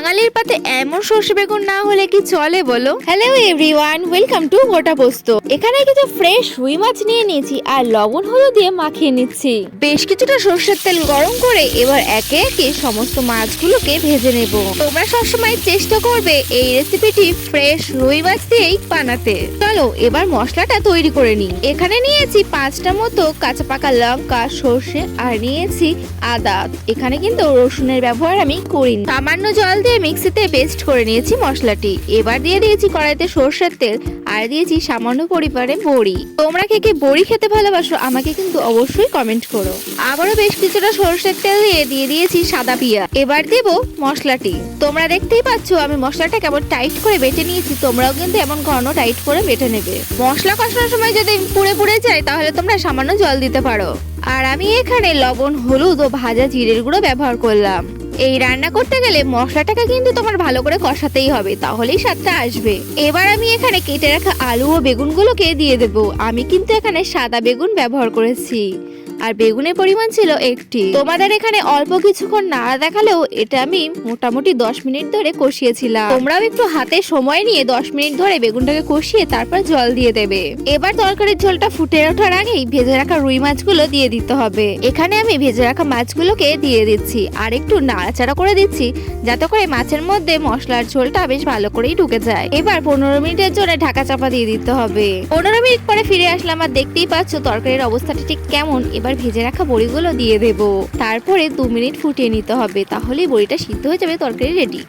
বাঙালির পাতে এমন সর্ষে বেগুন না হলে কি চলে বলো। হ্যালো এভরিওয়ান, ওয়েলকাম টু গোটা পোস্ত। এখানে কিছু ফ্রেশ রুই মাছ নিয়ে নিয়েছি আর লবণ হলুদ দিয়ে মাখিয়ে নিচ্ছি। বেশ কিছুটা সর্ষের তেল গরম করে এবার একে একে সমস্ত মাছগুলোকে ভেজে নেব। তোমরা সবসময় চেষ্টা করবে এই রেসিপিটি ফ্রেশ রুই মাছ দিয়েই বানাতে। চলো এবার মশলাটা তৈরি করে নিই। এখানে নিয়েছি 5টা মতো কাঁচা পাকা লঙ্কা, সর্ষে আর নিয়েছি আদা। এখানে কিন্তু রসুনের ব্যবহার আমি করিনি। সামান্য জল দিয়ে মিক্সিতে পেস্ট করে নিয়েছি মশলাটি। এবার দিয়ে দিয়েছি কড়াইতে সর্ষের তেল আর দিয়েছি সামান্য পরিমাণে বড়ি। তোমরা কে কে বড়ি খেতে ভালোবাসো আমাকে কিন্তু অবশ্যই কমেন্ট করো। আবারও বেশ কিছুটা সর্ষের তেল দিয়ে দিয়েছি সাদা পেঁয়াজ। এবার দেব মশলাটি। তোমরা দেখতেই পাচ্ছ আমি মশলাটা কেমন টাইট করে বেটে নিয়েছি। তোমরাও কিন্তু এমন ঘন টাইট করে বেটে নেবে। মশলা কষানোর সময় যদি পুড়ে পুড়ে যায় তাহলে তোমরা সামান্য জল দিতে পারো। আর আমি এখানে লবণ, হলুদ ও ভাজা জিরের গুঁড়ো ব্যবহার করলাম। এই রান্না করতে গেলে মশলাটাকে কিন্তু তোমার ভালো করে কষাতেই হবে, তাহলেই স্বাদটা আসবে। এবার আমি এখানে কেটে রাখা আলু ও বেগুনগুলোকে দিয়ে দেবো। আমি কিন্তু এখানে সাদা বেগুন ব্যবহার করেছি আর বেগুনের পরিমাণ ছিল 1টি। তোমাদের এখানে অল্প কিছুক্ষণ নাড়া দেখালেও এটা আমি মোটামুটি 10 মিনিট ধরে কষিয়েছিলাম। তোমরাও একটু হাতে সময় নিয়ে 10 মিনিট ধরে বেগুনটাকে কষিয়ে তারপর জল দিয়ে দেবে। এবার তরকারির ঝোলটা ফুটে ওঠার আগেই ভেজে রাখা রুই মাছগুলো দিয়ে দিতে হবে। এখানে আমি ভেজে রাখা মাছগুলোকে দিয়ে দিচ্ছি আর একটু নাড়াচাড়া করে দিচ্ছি যাতে করে মাছের মধ্যে মশলার ঝোলটা বেশ ভালো করেই ঢুকে যায়। এবার 15 মিনিটের জন্য ঢাকা চাপা দিয়ে দিতে হবে। 15 মিনিট পরে ফিরে আসলাম আর দেখতেই পাচ্ছ তরকারির অবস্থাটা ঠিক কেমন। এবার ভেজে রাখা বড়িগুলো দিয়ে দেব। তারপরে 2 মিনিট ফুটিয়ে নিতে হবে, তাহলেই বড়িটা সিদ্ধ হয়ে যাবে, তরকারি রেডি।